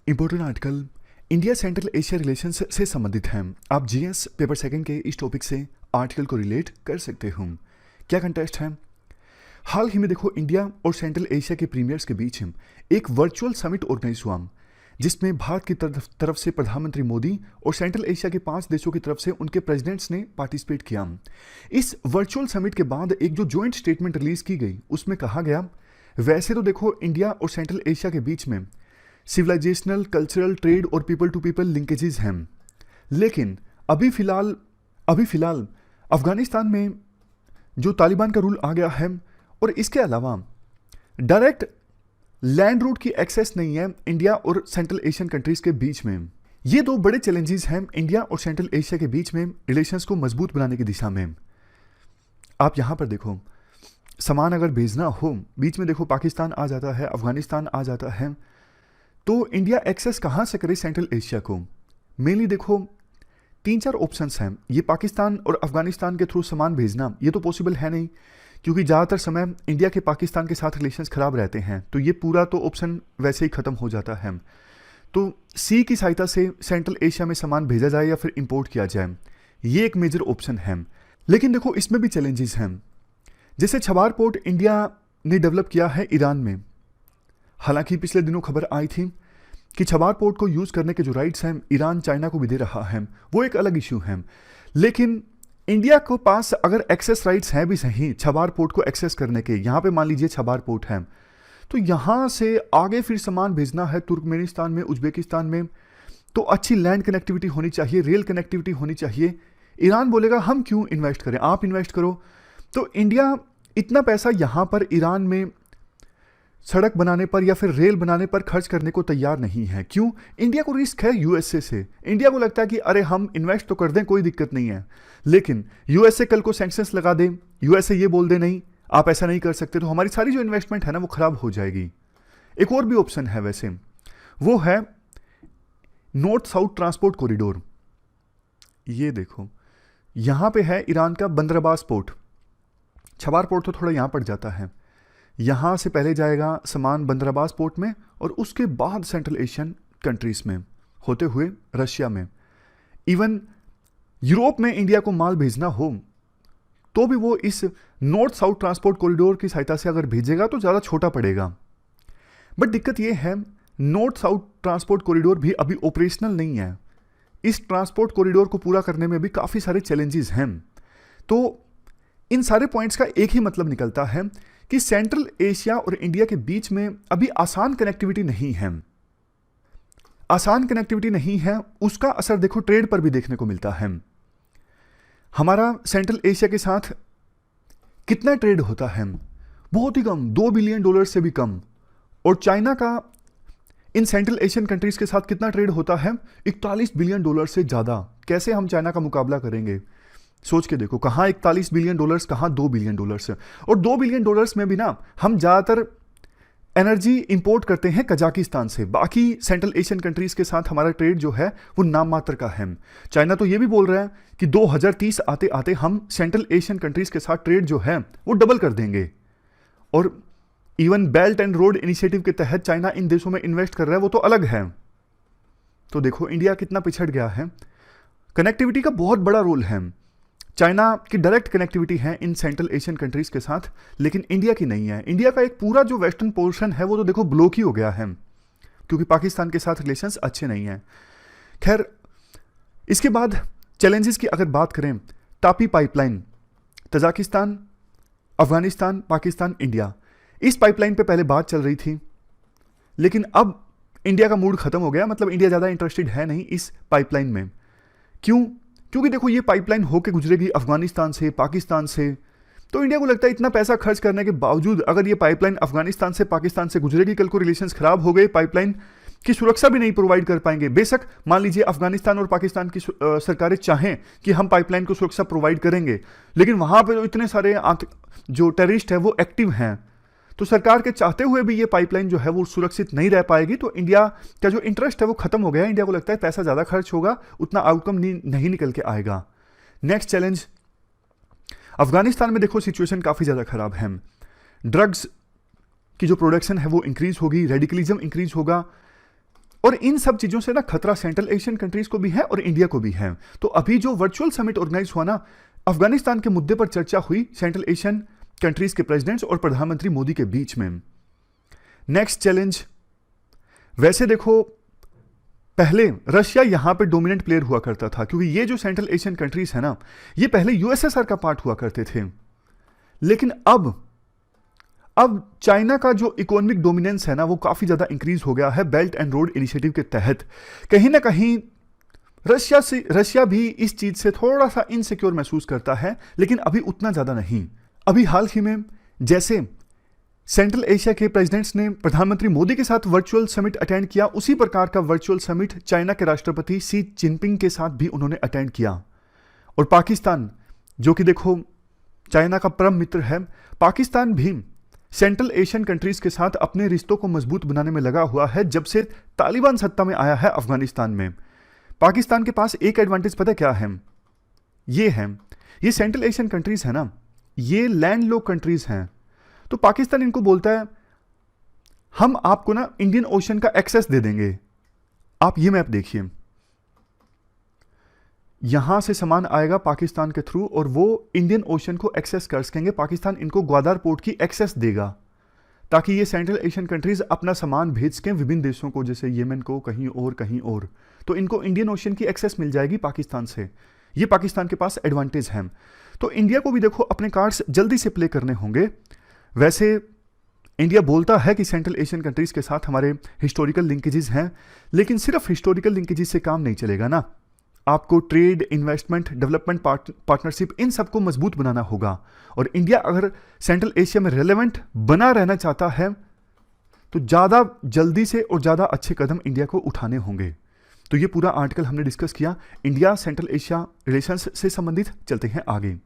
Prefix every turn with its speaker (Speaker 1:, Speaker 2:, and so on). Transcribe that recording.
Speaker 1: Important article India central Asia relations से संबंधित है। आप जीएस पेपर सेकंड के इस टॉपिक से आर्टिकल को रिलेट कर सकते हो। क्या कंटेस्ट है? हाल ही में देखो इंडिया और सेंट्रल एशिया के प्रीमियर्स के बीच एक वर्चुअल समिट ऑर्गेनाइज हुआ, जिसमें भारत की तरफ से प्रधानमंत्री मोदी और सेंट्रल एशिया के 5 देशों की तरफ से उनके प्रेसिडेंट्स ने पार्टिसिपेट किया। इस वर्चुअल समिट के बाद एक जो जॉइंट स्टेटमेंट रिलीज की गई, उसमें कहा गया वैसे तो देखो इंडिया और सेंट्रल एशिया के बीच में सिविलाइजेशनल, कल्चरल, ट्रेड और पीपल टू पीपल लिंकेजेस हैं, लेकिन अभी फिलहाल अफगानिस्तान में जो तालिबान का रूल आ गया है और इसके अलावा डायरेक्ट लैंड रूट की एक्सेस नहीं है इंडिया और सेंट्रल एशियन कंट्रीज के बीच में। ये दो बड़े चैलेंजेस हैं इंडिया और सेंट्रल एशिया के बीच में रिलेशंस को मजबूत बनाने की दिशा में। आप यहां पर देखो, सामान अगर भेजना हो, बीच में देखो पाकिस्तान आ जाता है, अफगानिस्तान आ जाता है, तो इंडिया एक्सेस कहां से करे सेंट्रल एशिया को? मेनली देखो 3-4 ऑप्शंस हैं। ये पाकिस्तान और अफगानिस्तान के थ्रू सामान भेजना ये तो पॉसिबल है नहीं, क्योंकि ज़्यादातर समय इंडिया के पाकिस्तान के साथ रिलेशंस खराब रहते हैं, तो ये पूरा तो ऑप्शन वैसे ही ख़त्म हो जाता है। तो सी की सहायता से सेंट्रल एशिया में सामान भेजा जाए या फिर इंपोर्ट किया जाए, ये एक मेजर ऑप्शन है। लेकिन देखो इसमें भी चैलेंजेस हैं। जैसे छबार पोर्ट इंडिया ने डेवलप किया है ईरान में। हालांकि पिछले दिनों खबर आई थी कि छबार पोर्ट को यूज करने के जो राइट्स हैं ईरान चाइना को भी दे रहा है, वो एक अलग इश्यू है। लेकिन इंडिया को पास अगर एक्सेस राइट्स हैं भी सही छबार पोर्ट को एक्सेस करने के, यहां पे मान लीजिए छबार पोर्ट है, तो यहां से आगे फिर सामान भेजना है तुर्कमेनिस्तान में, उज्बेकिस्तान में, तो अच्छी लैंड कनेक्टिविटी होनी चाहिए, रेल कनेक्टिविटी होनी चाहिए। ईरान बोलेगा हम क्यों इन्वेस्ट करें, आप इन्वेस्ट करो। तो इंडिया इतना पैसा यहां पर ईरान में सड़क बनाने पर या फिर रेल बनाने पर खर्च करने को तैयार नहीं है। क्यों? इंडिया को रिस्क है यूएसए से। इंडिया को लगता है कि अरे हम इन्वेस्ट तो कर दें, कोई दिक्कत नहीं है, लेकिन यूएसए कल को सैंक्शंस लगा दे, यूएसए ये बोल दे नहीं आप ऐसा नहीं कर सकते, तो हमारी सारी जो इन्वेस्टमेंट है ना वो खराब हो जाएगी। एक और भी ऑप्शन है वैसे, वो है नॉर्थ साउथ ट्रांसपोर्ट कॉरिडोर। ये देखो यहां पे है ईरान का बंदरबास पोर्ट, छबार पोर्ट तो थोड़ा यहां पड़ जाता है। यहां से पहले जाएगा सामान बंदरबास पोर्ट में और उसके बाद सेंट्रल एशियन कंट्रीज में होते हुए रशिया में। इवन यूरोप में इंडिया को माल भेजना हो तो भी वो इस नॉर्थ साउथ ट्रांसपोर्ट कॉरिडोर की सहायता से अगर भेजेगा तो ज़्यादा छोटा पड़ेगा। बट दिक्कत ये है नॉर्थ साउथ ट्रांसपोर्ट कॉरिडोर भी अभी ऑपरेशनल नहीं है। इस ट्रांसपोर्ट कॉरिडोर को पूरा करने में भी काफ़ी सारे चैलेंजेस हैं। तो इन सारे पॉइंट्स का एक ही मतलब निकलता है कि सेंट्रल एशिया और इंडिया के बीच में अभी आसान कनेक्टिविटी नहीं है। आसान कनेक्टिविटी नहीं है, उसका असर देखो ट्रेड पर भी देखने को मिलता है। हमारा सेंट्रल एशिया के साथ कितना ट्रेड होता है? बहुत ही कम, $2 बिलियन से भी कम। और चाइना का इन सेंट्रल एशियन कंट्रीज के साथ कितना ट्रेड होता है? $41 बिलियन से ज्यादा। कैसे हम चाइना का मुकाबला करेंगे? सोच के देखो, कहाँ $41 बिलियन, कहाँ $2 बिलियन। और $2 बिलियन में भी ना हम ज्यादातर एनर्जी इंपोर्ट करते हैं कजाकिस्तान से। बाकी सेंट्रल एशियन कंट्रीज के साथ हमारा ट्रेड जो है वो नाम मात्र का है। चाइना तो ये भी बोल रहा है कि 2030 आते आते हम सेंट्रल एशियन कंट्रीज के साथ ट्रेड जो है वो डबल कर देंगे। और even belt and road initiative के तहत चाइना इन देशों में इन्वेस्ट कर रहा है, वो तो अलग है। तो देखो इंडिया कितना पिछड़ गया है। कनेक्टिविटी का बहुत बड़ा रोल है। चाइना की डायरेक्ट कनेक्टिविटी है इन सेंट्रल एशियन कंट्रीज के साथ, लेकिन इंडिया की नहीं है। इंडिया का एक पूरा जो वेस्टर्न पोर्शन है वो तो देखो ब्लॉक ही हो गया है, क्योंकि पाकिस्तान के साथ रिलेशंस अच्छे नहीं हैं। खैर, इसके बाद चैलेंजेस की अगर बात करें, Tapi pipeline, Tajikistan, Afghanistan, Pakistan, India, इस पाइपलाइन पे पहले बात चल रही थी, लेकिन अब इंडिया का मूड खत्म हो गया। मतलब इंडिया ज़्यादा इंटरेस्टेड है नहीं इस पाइपलाइन में। क्यों? क्योंकि देखो ये पाइपलाइन होके गुजरेगी अफगानिस्तान से, पाकिस्तान से, तो इंडिया को लगता है इतना पैसा खर्च करने के बावजूद अगर ये पाइपलाइन अफगानिस्तान से, पाकिस्तान से गुजरेगी, कल को रिलेशंस खराब हो गए, पाइपलाइन की सुरक्षा भी नहीं प्रोवाइड कर पाएंगे। बेशक मान लीजिए अफगानिस्तान और पाकिस्तान की सरकारें चाहें कि हम पाइपलाइन को सुरक्षा प्रोवाइड करेंगे, लेकिन वहां पर इतने सारे जो टेररिस्ट है वो एक्टिव हैं, तो सरकार के चाहते हुए भी ये पाइपलाइन जो है वो सुरक्षित नहीं रह पाएगी। तो इंडिया का जो इंटरेस्ट है वो खत्म हो गया। इंडिया को लगता है पैसा ज़्यादा खर्च होगा, उतना आउटकम नहीं निकल के आएगा। नेक्स्ट चैलेंज, अफगानिस्तान में देखो सिचुएशन काफ़ी ज़्यादा खराब है। ड्रग्स की जो प्रोडक्शन है वो इंक्रीज होगी, रेडिकलिज्म इंक्रीज होगा, और इन सब चीजों से ना खतरा सेंट्रल एशियन कंट्रीज को भी है और इंडिया को भी है। तो अभी जो वर्चुअल समिट ऑर्गेनाइज हुआ ना, अफगानिस्तान के मुद्दे पर चर्चा हुई सेंट्रल एशियन कंट्रीज के प्रेसिडेंट्स और प्रधानमंत्री मोदी के बीच में। नेक्स्ट चैलेंज, वैसे देखो पहले रशिया यहां पे डोमिनेंट प्लेयर हुआ करता था, क्योंकि ये जो सेंट्रल एशियन कंट्रीज है ना, ये पहले यूएसएसआर का पार्ट हुआ करते थे। लेकिन अब चाइना का जो इकोनॉमिक डोमिनेंस है ना, वो काफी ज्यादा इंक्रीज हो गया है बेल्ट एंड रोड इनिशिएटिव के तहत। कहीं ना कहीं रशिया भी इस चीज से थोड़ा सा इनसिक्योर महसूस करता है, लेकिन अभी उतना ज्यादा नहीं। अभी हाल ही में जैसे सेंट्रल एशिया के प्रेसिडेंट्स ने प्रधानमंत्री मोदी के साथ वर्चुअल समिट अटेंड किया, उसी प्रकार का वर्चुअल समिट चाइना के राष्ट्रपति शी जिनपिंग के साथ भी उन्होंने अटेंड किया। और पाकिस्तान, जो कि देखो चाइना का परम मित्र है, पाकिस्तान भी सेंट्रल एशियन कंट्रीज के साथ अपने रिश्तों को मजबूत बनाने में लगा हुआ है। जब से तालिबान सत्ता में आया है अफगानिस्तान में, पाकिस्तान के पास एक एडवांटेज पता क्या है? ये सेंट्रल एशियन कंट्रीज है ना, ये लैंड लॉक कंट्रीज हैं। तो पाकिस्तान इनको बोलता है हम आपको ना इंडियन ओशन का एक्सेस दे देंगे। आप ये मैप देखिए, यहां से सामान आएगा पाकिस्तान के थ्रू और वो इंडियन ओशन को एक्सेस कर सकेंगे। पाकिस्तान इनको ग्वादर पोर्ट की एक्सेस देगा ताकि ये सेंट्रल एशियन कंट्रीज अपना सामान भेज सकें विभिन्न देशों को, जैसे येमेन को, कहीं और। तो इनको इंडियन ओशन की एक्सेस मिल जाएगी पाकिस्तान से। ये पाकिस्तान के पास एडवांटेज है। तो इंडिया को भी देखो अपने कार्ड्स जल्दी से प्ले करने होंगे। वैसे इंडिया बोलता है कि सेंट्रल एशियन कंट्रीज के साथ हमारे हिस्टोरिकल लिंकेजेस हैं, लेकिन सिर्फ हिस्टोरिकल लिंकेजेस से काम नहीं चलेगा ना। आपको ट्रेड, इन्वेस्टमेंट, डेवलपमेंट पार्टनरशिप, इन सबको मजबूत बनाना होगा। और इंडिया अगर सेंट्रल एशिया में रेलेवेंट बना रहना चाहता है तो ज़्यादा जल्दी से और ज़्यादा अच्छे कदम इंडिया को उठाने होंगे। तो ये पूरा आर्टिकल हमने डिस्कस किया इंडिया सेंट्रल एशिया रिलेशंस से संबंधित। चलते हैं आगे।